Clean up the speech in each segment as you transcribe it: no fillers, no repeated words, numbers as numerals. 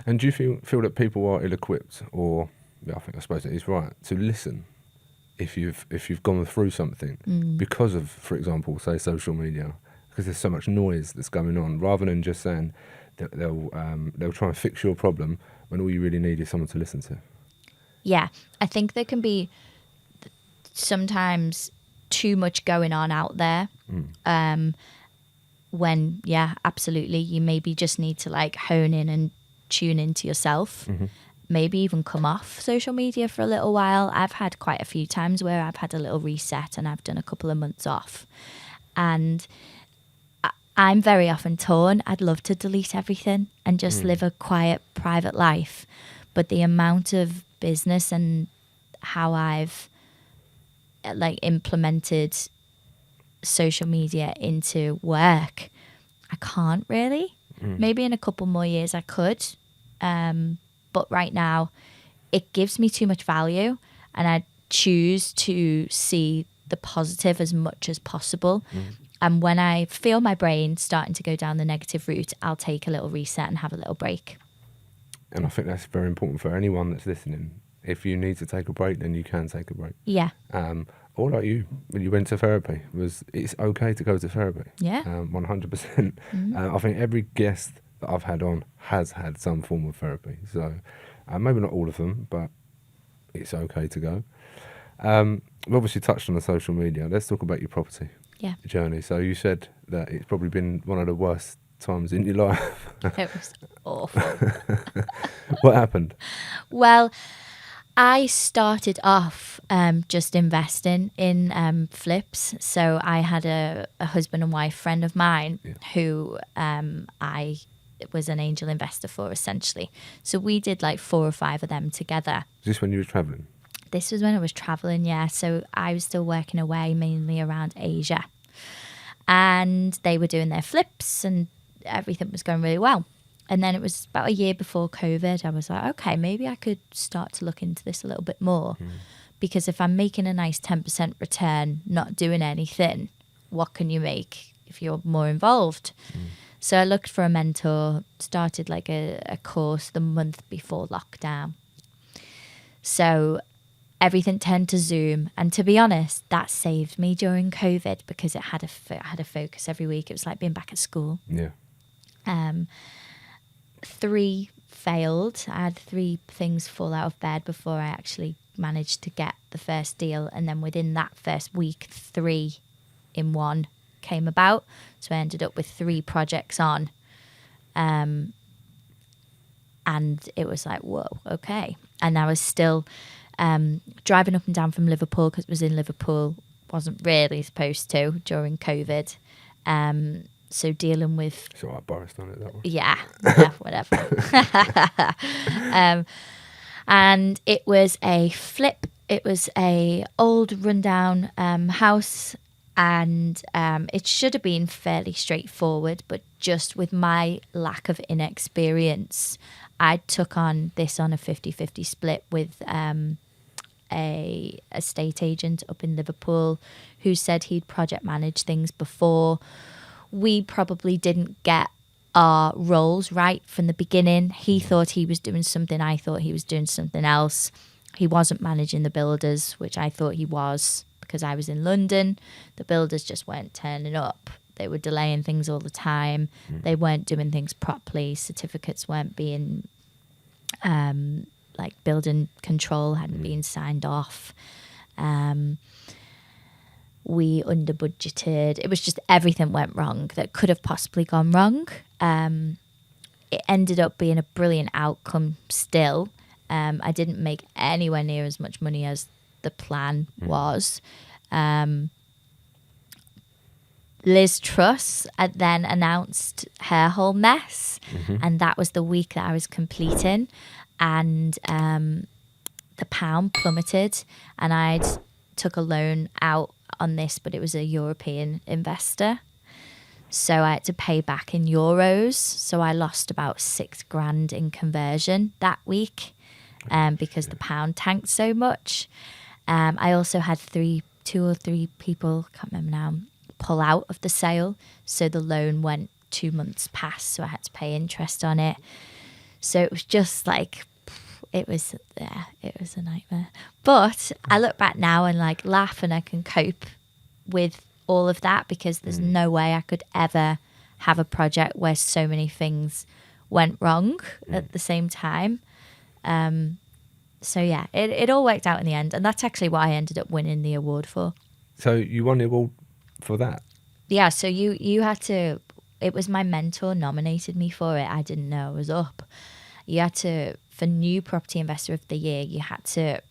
And do you feel that people are ill-equipped, or I suppose it is right to listen if you've gone through something because of, for example, say social media, because there's so much noise that's going on, rather than just saying that they'll try and fix your problem when all you really need is someone to listen to. Yeah, I think there can be sometimes too much going on out there. When, yeah, absolutely, you maybe just need to like hone in and tune into yourself. Maybe even come off social media for a little while. I've had quite a few times where I've had a little reset and I've done a couple of months off. And I'm very often torn. I'd love to delete everything and just live a quiet, private life. But the amount of business and how I've like implemented social media into work, I can't really. Maybe in a couple more years I could. But right now it gives me too much value, and I choose to see the positive as much as possible. And when I feel my brain starting to go down the negative route, I'll take a little reset and have a little break. And I think that's very important for anyone that's listening. If you need to take a break, then you can take a break. Yeah. Or like you, when you went to therapy, it's okay to go to therapy. Yeah. 100%. I think every guest that I've had on has had some form of therapy. So maybe not all of them, but it's okay to go. We've obviously touched on the social media. Let's talk about your property journey. So you said that it's probably been one of the worst times in your life. It was awful. What happened? Well, I started off just investing in flips. So I had a husband and wife friend of mine who I was an angel investor for, essentially. So we did like 4 or 5 of them together. Is this when you were travelling? This was when I was travelling, yeah. So I was still working away, mainly around Asia. And they were doing their flips and everything was going really well. And then it was about a year before COVID. I was like, okay, maybe I could start to look into this a little bit more. Because if I'm making a nice 10% return, not doing anything, what can you make if you're more involved? So I looked for a mentor, started like a course the month before lockdown. So everything turned to Zoom. And to be honest, that saved me during COVID because it had a focus every week. It was like being back at school. Yeah. 3 failed. I had 3 things fall out of bed before I actually managed to get the first deal. And then within that first week, 3 in 1 came about. So I ended up with 3 projects on. And it was like, whoa, okay. And I was still driving up and down from Liverpool because it was in Liverpool. Wasn't really supposed to during COVID. So dealing with... It's all right, Boris done it that way. Yeah, whatever. And it was a flip. It was a old rundown house, and it should have been fairly straightforward, but just with my lack of inexperience, I took on this on a 50-50 split with a estate agent up in Liverpool who said he'd project managed things before. We probably didn't get our roles right from the beginning. He thought he was doing something. I thought he was doing something else. He wasn't managing the builders, which I thought he was because I was in London. The builders just weren't turning up. They were delaying things all the time. They weren't doing things properly. Certificates weren't being, like building control hadn't been signed off. We under budgeted. It was just everything went wrong that could have possibly gone wrong. It ended up being a brilliant outcome still. I didn't make anywhere near as much money as the plan was. Liz Truss then announced her whole mess, and that was the week that I was completing, and the pound plummeted, and I'd took a loan out on this, but it was a European investor, so I had to pay back in euros, so I lost about $6,000 in conversion that week because the pound tanked so much. I also had 2 or 3 people, can't remember now, pull out of the sale, so the loan went 2 months past, so I had to pay interest on it. So it was just like, it was a nightmare. But I look back now and like laugh, and I can cope with all of that, because there's no way I could ever have a project where so many things went wrong at the same time. So yeah, it all worked out in the end, and that's actually what I ended up winning the award for. So you won the award for that? Yeah, so you had to, it was my mentor nominated me for it. I didn't know I was up. You had to, for New Property Investor of the Year, you had to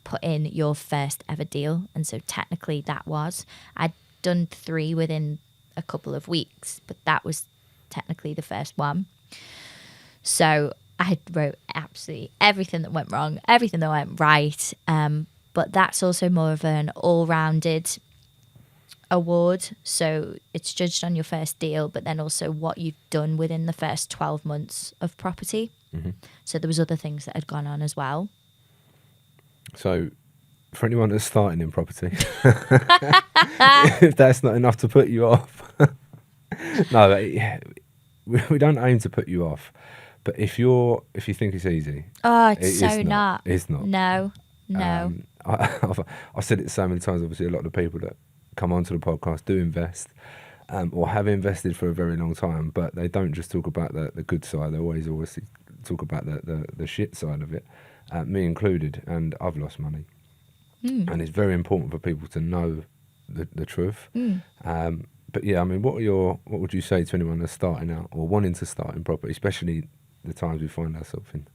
put in your first ever deal. And so technically that was, I'd done 3 within a couple of weeks, but that was technically the first one. So I wrote absolutely everything that went wrong, everything that went right. But that's also more of an all-rounded award. So it's judged on your first deal, but then also what you've done within the first 12 months of property. Mm-hmm. So there was other things that had gone on as well. So for anyone that's starting in property, if that's not enough to put you off, no, we don't aim to put you off. But if you think it's easy, it's so not. It's not. No. I've said it so many times. Obviously, a lot of the people that come onto the podcast do invest, or have invested for a very long time, but they don't just talk about the good side. They always talk about the shit side of it, me included. And I've lost money, and it's very important for people to know the truth. But yeah, I mean, what would you say to anyone that's starting out or wanting to start in property, especially the times we find ourselves in?